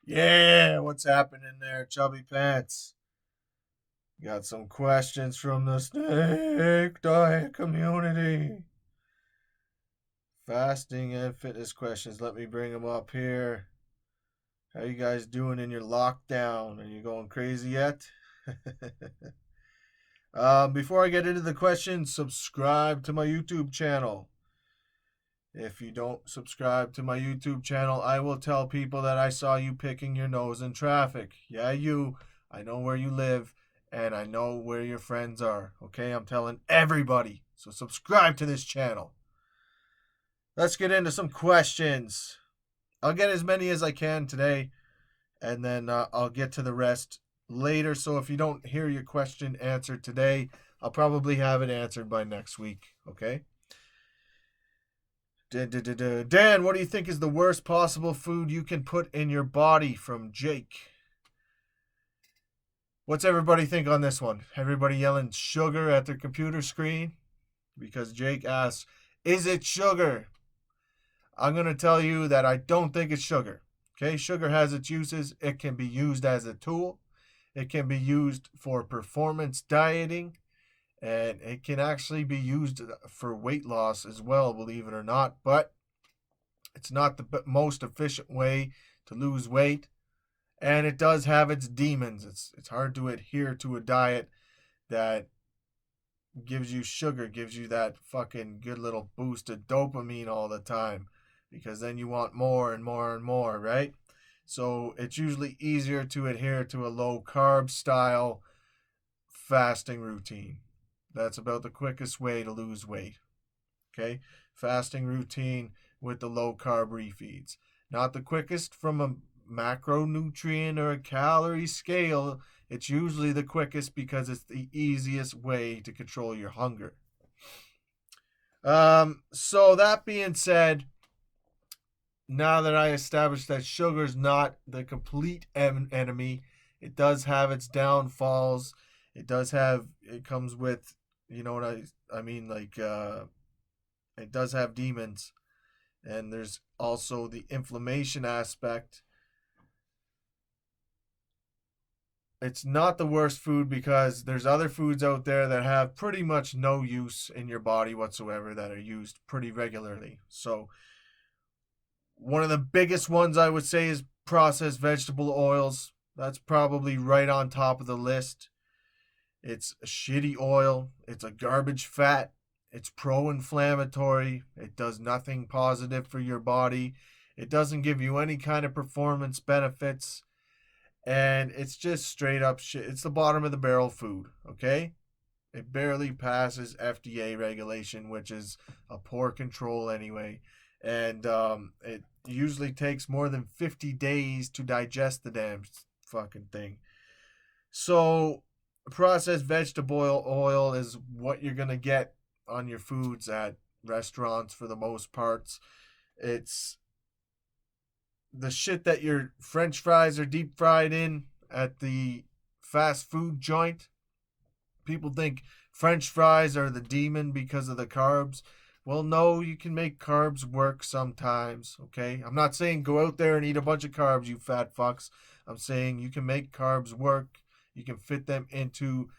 Yeah, what's happening there, Chubby Pants? Got some questions from the Snake Diet community. Fasting and fitness questions. Let me bring them up here. How you guys doing in your lockdown? Are you going crazy yet? Before I get into the questions, subscribe to my YouTube channel. If you don't subscribe to my YouTube channel, I will tell people that I saw you picking your nose in traffic. Yeah, you. I know where you live and I know where your friends are. Okay, I'm telling everybody. So subscribe to this channel. Let's get into some questions. I'll get as many as I can today and then I'll get to the rest later. So if you don't hear your question answered today, I'll probably have it answered by next week. Okay? Dan, what do you think is the worst possible food you can put in your body? From Jake. What's everybody think on this one? Everybody yelling sugar at their computer screen? Because Jake asks, is it sugar? I'm going to tell you that I don't think it's sugar. Okay, sugar has its uses. It can be used as a tool. It can be used for performance dieting. And it can actually be used for weight loss as well, believe it or not. But it's not the most efficient way to lose weight, and it does have its demons. It's hard to adhere to a diet that gives you sugar, gives you that fucking good little boost of dopamine all the time, because then you want more and more and more, right? So it's usually easier to adhere to a low carb style fasting routine. That's about the quickest way to lose weight. Okay? Fasting routine with the low carb refeeds. Not the quickest from a macronutrient or a calorie scale. It's usually the quickest because it's the easiest way to control your hunger. So that being said, now that I established that sugar is not the complete enemy, it does have its downfalls. It comes with, you know what I mean, like, it does have demons. And there's also the inflammation aspect. It's not the worst food because there's other foods out there that have pretty much no use in your body whatsoever that are used pretty regularly. So, one of the biggest ones I would say is processed vegetable oils. That's probably right on top of the list. It's a shitty oil, it's a garbage fat, it's pro inflammatory, it does nothing positive for your body, it doesn't give you any kind of performance benefits, and it's just straight up shit. It's the bottom of the barrel food, okay? It barely passes FDA regulation, which is a poor control anyway. And it usually takes more than 50 days to digest the damn fucking thing. So, processed vegetable oil is what you're going to get on your foods at restaurants for the most parts. It's the shit that your french fries are deep fried in at the fast food joint. People think french fries are the demon because of the carbs. Well, no, you can make carbs work sometimes, okay? I'm not saying go out there and eat a bunch of carbs, you fat fucks. I'm saying you can make carbs work. You can fit them into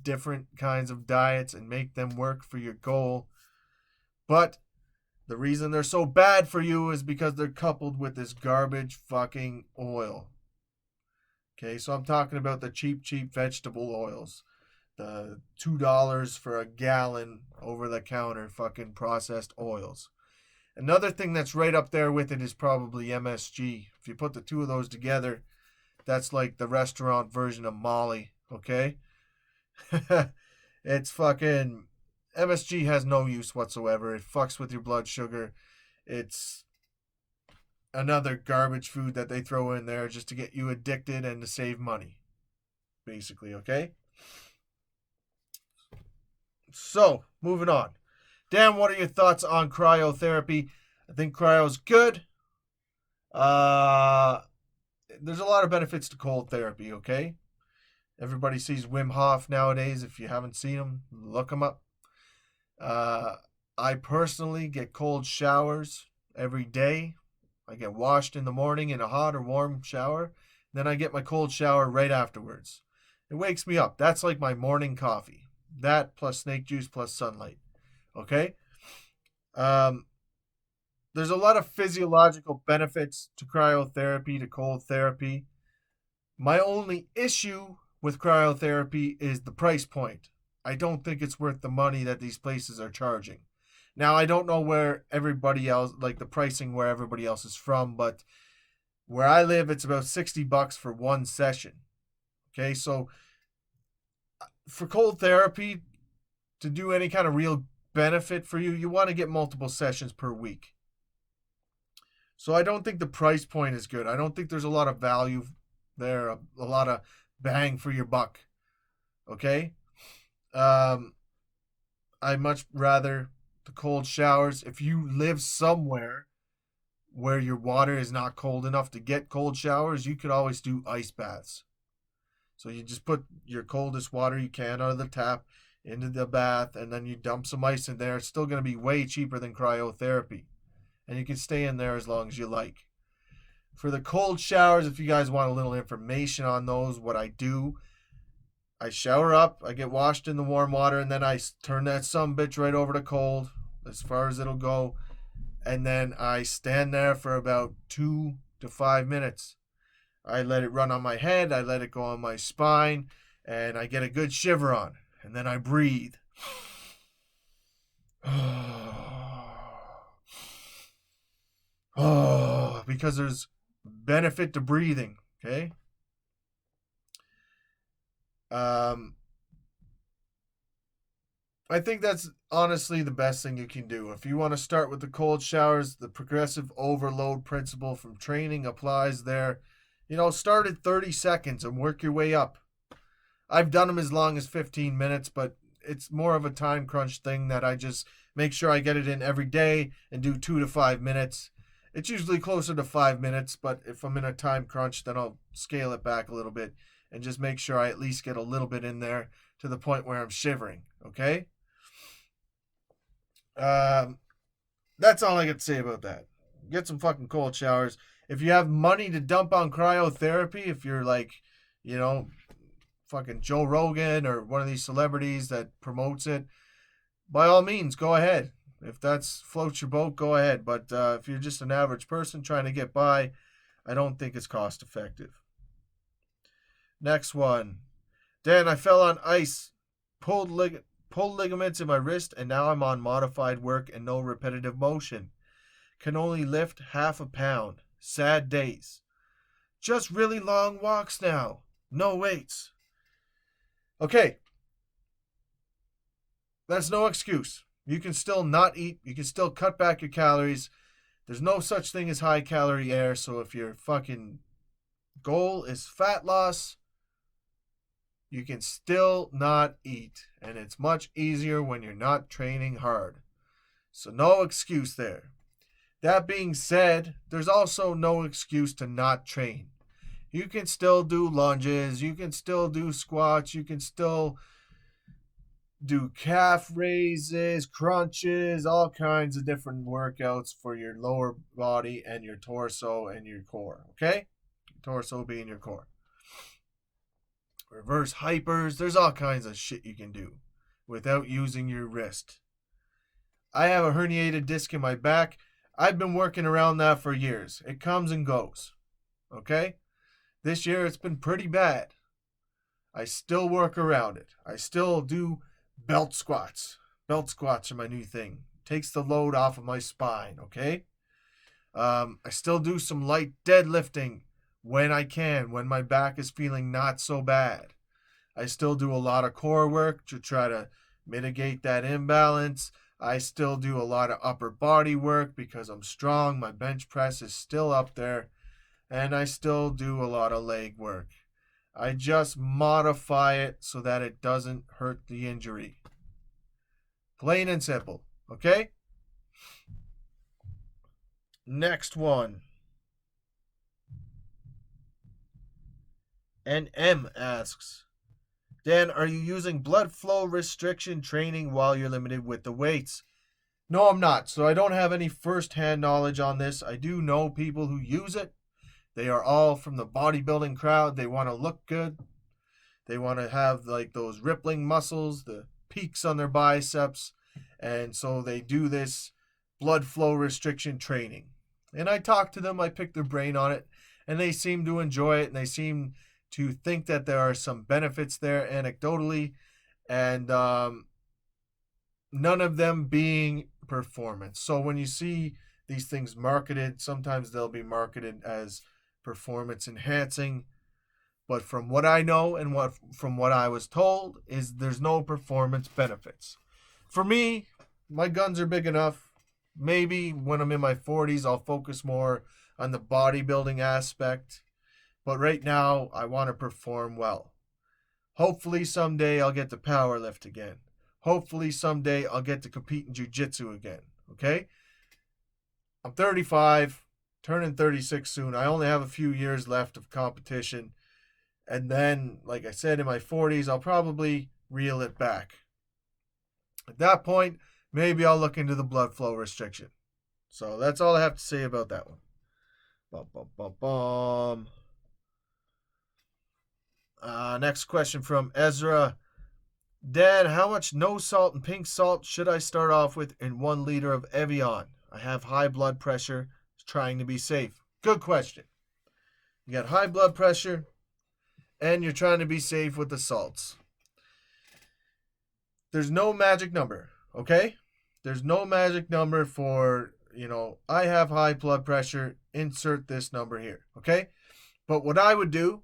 different kinds of diets and make them work for your goal. But the reason they're so bad for you is because they're coupled with this garbage fucking oil. Okay, so I'm talking about the cheap vegetable oils. The $2 for a gallon over the counter fucking processed oils. Another thing that's right up there with it is probably MSG. If you put the two of those together, that's like the restaurant version of Molly, okay? It's fucking MSG has no use whatsoever. It fucks with your blood sugar. It's another garbage food that they throw in there just to get you addicted and to save money, basically, okay? So, moving on. Dan, what are your thoughts on cryotherapy? I think cryo's good. Uh, there's a lot of benefits to cold therapy, okay? Everybody sees Wim Hof nowadays. If you haven't seen him, look him up. I personally get cold showers every day. I get washed in the morning in a hot or warm shower. Then I get my cold shower right afterwards. It wakes me up. That's like my morning coffee. That plus snake juice plus sunlight. Okay? Um, there's a lot of physiological benefits to cryotherapy, to cold therapy. My only issue with cryotherapy is the price point. I don't think it's worth the money that these places are charging. Now, I don't know where everybody else, like the pricing where everybody else is from, but where I live, it's about $60 for one session. Okay, so for cold therapy, to do any kind of real benefit for you, you want to get multiple sessions per week. So I don't think the price point is good. I don't think there's a lot of value there, a lot of bang for your buck. Okay? I much rather the cold showers. If you live somewhere where your water is not cold enough to get cold showers, you could always do ice baths. So you just put your coldest water you can out of the tap into the bath, and then you dump some ice in there. It's still going to be way cheaper than cryotherapy. And you can stay in there as long as you like. For the cold showers, if you guys want a little information on those, what I do, I shower up, I get washed in the warm water, and then I turn that sumbitch right over to cold as far as it'll go. And then I stand there for about 2 to 5 minutes. I let it run on my head, I let it go on my spine, and I get a good shiver on. And then I breathe. Oh, because there's benefit to breathing, okay? I think that's honestly the best thing you can do. If you want to start with the cold showers, the progressive overload principle from training applies there. Start at 30 seconds and work your way up. I've done them as long as 15 minutes, but it's more of a time crunch thing that I just make sure I get it in every day and do 2 to 5 minutes. It's usually closer to 5 minutes, but if I'm in a time crunch, then I'll scale it back a little bit and just make sure I at least get a little bit in there to the point where I'm shivering, okay? That's all I got to say about that. Get some fucking cold showers. If you have money to dump on cryotherapy, if you're like, fucking Joe Rogan or one of these celebrities that promotes it, by all means, go ahead. If that's floats your boat, go ahead. But if you're just an average person trying to get by, I don't think it's cost effective. Next one. Dan, I fell on ice, pulled ligaments in my wrist, and now I'm on modified work and no repetitive motion. Can only lift half a pound. Sad days. Just really long walks now. No weights. Okay. That's no excuse. You can still not eat. You can still cut back your calories. There's no such thing as high calorie air. So if your fucking goal is fat loss, you can still not eat. And it's much easier when you're not training hard. So no excuse there. That being said, there's also no excuse to not train. You can still do lunges. You can still do squats. You can still do calf raises, crunches, all kinds of different workouts for your lower body and your torso and your core, okay? Torso being your core. Reverse hypers, there's all kinds of shit you can do without using your wrist. I have a herniated disc in my back. I've been working around that for years. It comes and goes, okay? This year it's been pretty bad. I still work around it. I still do belt squats. Belt squats are my new thing. Takes the load off of my spine, okay? I still do some light deadlifting when I can, when my back is feeling not so bad. I still do a lot of core work to try to mitigate that imbalance. I still do a lot of upper body work because I'm strong. My bench press is still up there. And I still do a lot of leg work. I just modify it so that it doesn't hurt the injury. Plain and simple, okay? Next one. NM asks, Dan, are you using blood flow restriction training while you're limited with the weights? No, I'm not. So I don't have any first-hand knowledge on this. I do know people who use it. They are all from the bodybuilding crowd. They want to look good. They want to have like those rippling muscles, the peaks on their biceps. And so they do this blood flow restriction training. And I talk to them, I pick their brain on it, and they seem to enjoy it, and they seem to think that there are some benefits there anecdotally, and none of them being performance. So when you see these things marketed, sometimes they'll be marketed as performance enhancing, but from what I know and from what I was told is there's no performance benefits. For me, my guns are big enough. Maybe when I'm in my 40s, I'll focus more on the bodybuilding aspect. But right now, I want to perform well. Hopefully, someday I'll get to power lift again. Hopefully, someday I'll get to compete in jiu-jitsu again. Okay? I'm 35, turning 36 soon. I only have a few years left of competition. And then, like I said, in my 40s, I'll probably reel it back. At that point, maybe I'll look into the blood flow restriction. So that's all I have to say about that one. Next question from Ezra. Dad, how much no salt and pink salt should I start off with in 1 liter of Evian? I have high blood pressure, trying to be safe. Good question. You got high blood pressure, and you're trying to be safe with the salts. There's no magic number, okay? There's no magic number for, I have high blood pressure, insert this number here, okay? But what I would do,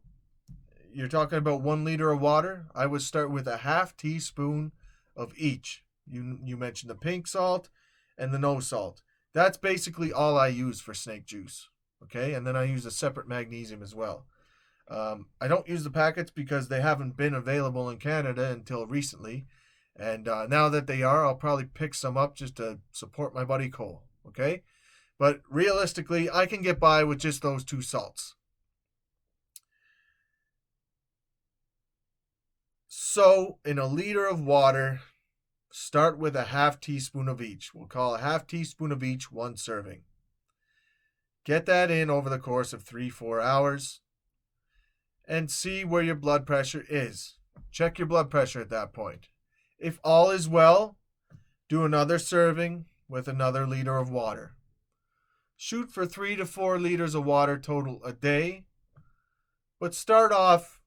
you're talking about 1 liter of water, I would start with a half teaspoon of each. You mentioned the pink salt and the no salt. That's basically all I use for snake juice, okay? And then I use a separate magnesium as well. I don't use the packets because they haven't been available in Canada until recently. And now that they are, I'll probably pick some up just to support my buddy Cole, okay? But realistically, I can get by with just those 2 salts. So, in a liter of water, start with a half teaspoon of each. We'll call a half teaspoon of each 1 serving. Get that in over the course of 3-4 hours and see where your blood pressure is. Check your blood pressure at that point. If all is well, do another serving with another liter of water. Shoot for 3 to 4 liters of water total a day, but start off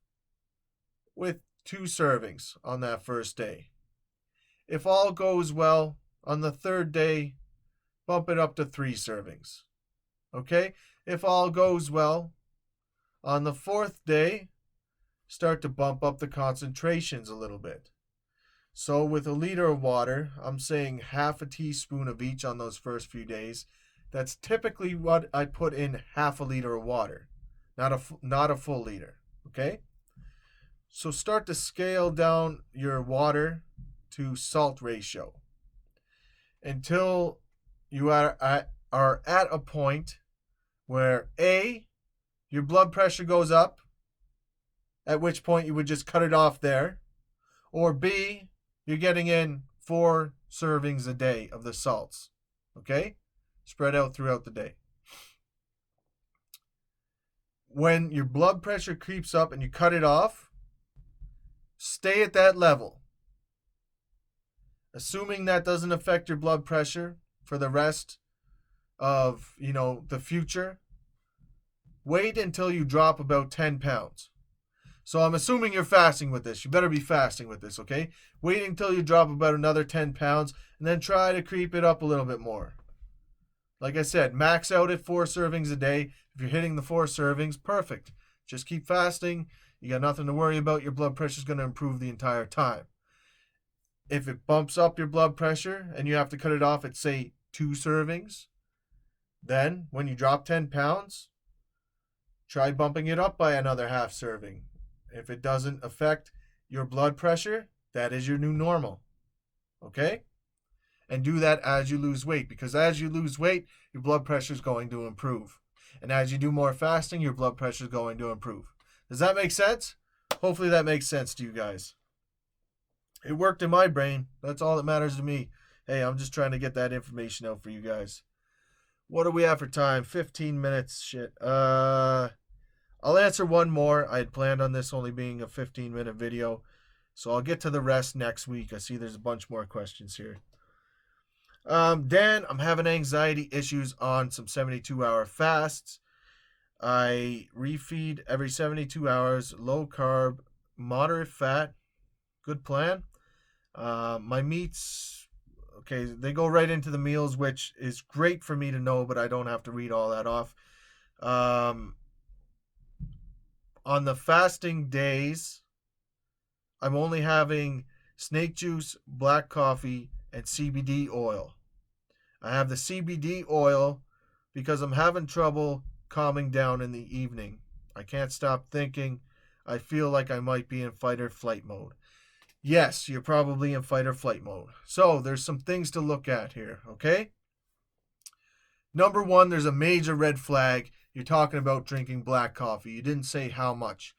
with 2 servings on that first day. If all goes well, on the 3rd day, bump it up to 3 servings. Okay? If all goes well, on the 4th day, start to bump up the concentrations a little bit. So with a liter of water, I'm saying half a teaspoon of each on those first few days. That's typically what I put in half a liter of water, not a full liter, okay? So start to scale down your water to salt ratio until you are at a point where A, your blood pressure goes up, at which point you would just cut it off there, or B, you're getting in 4 servings a day of the salts, okay? Spread out throughout the day. When your blood pressure creeps up and you cut it off, stay at that level. Assuming that doesn't affect your blood pressure for the rest of, the future, wait until you drop about 10 pounds. So I'm assuming you're fasting with this. You better be fasting with this, okay? Wait until you drop about another 10 pounds and then try to creep it up a little bit more. Like I said, max out at 4 servings a day. If you're hitting the 4 servings, perfect. Just keep fasting. You got nothing to worry about. Your blood pressure is going to improve the entire time. If it bumps up your blood pressure and you have to cut it off at, say, 2 servings, then when you drop 10 pounds, try bumping it up by another half serving. If it doesn't affect your blood pressure, that is your new normal. Okay? And do that as you lose weight, because as you lose weight, your blood pressure is going to improve. And as you do more fasting, your blood pressure is going to improve. Does that make sense? Hopefully that makes sense to you guys. It worked in my brain. That's all that matters to me. hey, I'm just trying to get that information out for you guys. What do we have for time? 15 minutes. Shit. I'll answer one more. I had planned on this only being a 15-minute video, so I'll get to the rest next week. I see there's a bunch more questions here. Dan, I'm having anxiety issues on some 72-hour fasts. I refeed every 72 hours, low carb, moderate fat. Good plan. My meats, okay, they go right into the meals, which is great for me to know, but I don't have to read all that off. On the fasting days, I'm only having snake juice, black coffee, and CBD oil. I have the CBD oil because I'm having trouble calming down in the evening. I can't stop thinking. I feel like I might be in fight or flight mode. Yes, you're probably in fight or flight mode. So there's some things to look at here, okay? Number one, there's a major red flag. You're talking about drinking black coffee. You didn't say how much.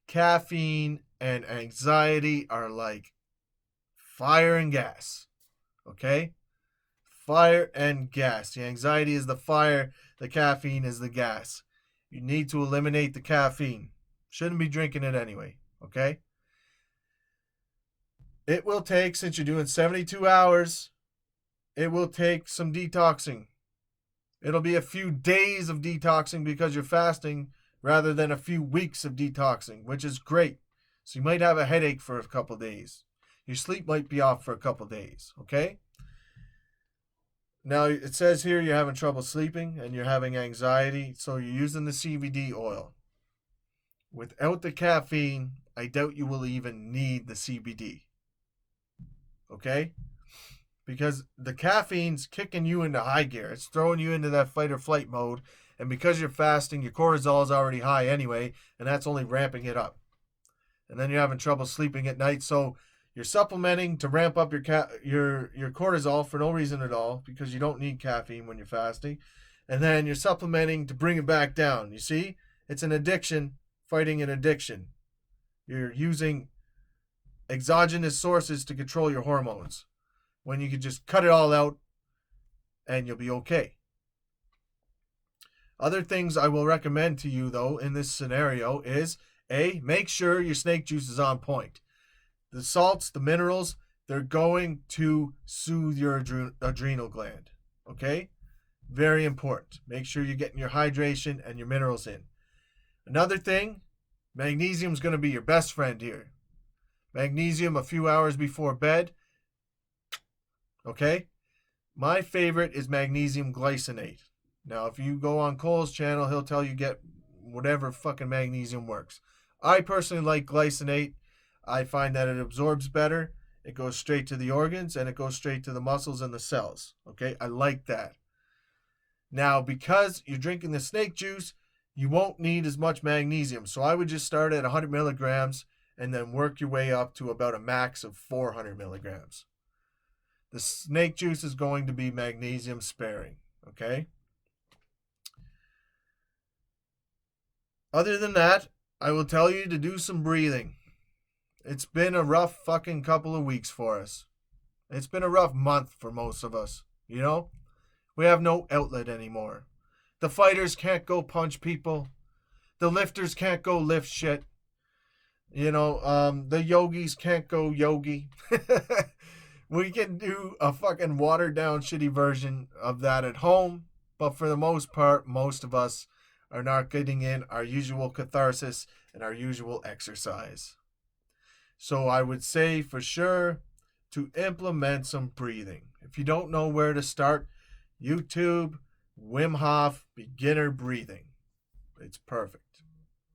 Caffeine and anxiety are like fire and gas, okay? Fire and gas. The anxiety is the fire. The caffeine is the gas. You need to eliminate the caffeine. Shouldn't be drinking it anyway, okay? It will take, since you're doing 72 hours, it will take some detoxing. It'll be a few days of detoxing because you're fasting rather than a few weeks of detoxing, which is great. So you might have a headache for a couple days. Your sleep might be off for a couple days, okay? Now, it says here you're having trouble sleeping and you're having anxiety, so you're using the CBD oil. Without the caffeine, I doubt you will even need the CBD. Okay? Because the caffeine's kicking you into high gear. It's throwing you into that fight or flight mode. And because you're fasting, your cortisol is already high anyway, and that's only ramping it up. And then you're having trouble sleeping at night, so you're supplementing to ramp up your cortisol for no reason at all, because you don't need caffeine when you're fasting. And then you're supplementing to bring it back down. You see? It's an addiction fighting an addiction. You're using exogenous sources to control your hormones when you could just cut it all out and you'll be okay. Other things I will recommend to you, though, in this scenario is, A, make sure your snake juice is on point. The salts, the minerals, they're going to soothe your adrenal gland. Okay? Very important. Make sure you're getting your hydration and your minerals in. Another thing, magnesium is going to be your best friend here. Magnesium a few hours before bed. Okay? My favorite is magnesium glycinate. Now, if you go on Cole's channel, he'll tell you get whatever fucking magnesium works. I personally like glycinate. I find that it absorbs better. It goes straight to the organs and it goes straight to the muscles and the cells. Okay? I like that. Now, because you're drinking the snake juice, you won't need as much magnesium. So I would just start at 100 milligrams and then work your way up to about a max of 400 milligrams. The snake juice is going to be magnesium sparing. Okay? Other than that, I will tell you to do some breathing. It's been a rough fucking couple of weeks for us. It's been a rough month for most of us, you know? We have no outlet anymore. The fighters can't go punch people. The lifters can't go lift shit. You know, the yogis can't go yogi. We can do a fucking watered down shitty version of that at home, but for the most part, most of us are not getting in our usual catharsis and our usual exercise. So I would say for sure to implement some breathing. If you don't know where to start, YouTube, Wim Hof, beginner breathing. It's perfect.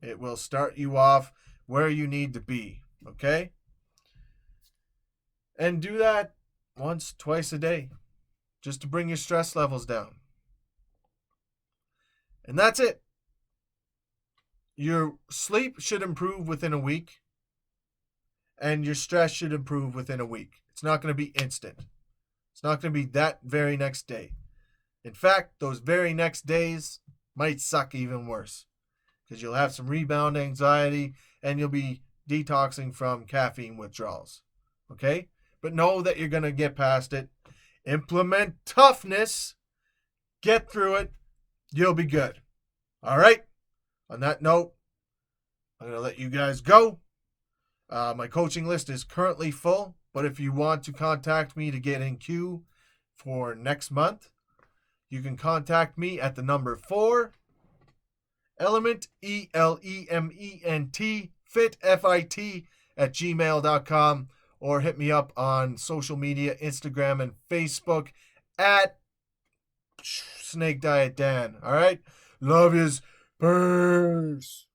It will start you off where you need to be, okay? And do that once, twice a day, just to bring your stress levels down. And that's it. Your sleep should improve within a week, and your stress should improve within a week. It's not going to be instant. It's not going to be that very next day. In fact, those very next days might suck even worse, because you'll have some rebound anxiety and you'll be detoxing from caffeine withdrawals. Okay? But know that you're going to get past it. Implement toughness. Get through it. You'll be good. All right? On that note, I'm going to let you guys go. My coaching list is currently full, but if you want to contact me to get in queue for next month, you can contact me at the number 4, Element, ELEMENT, fit, FIT, at gmail.com, or hit me up on social media, Instagram and Facebook at Snake Diet Dan. All right? Love yous. Peace.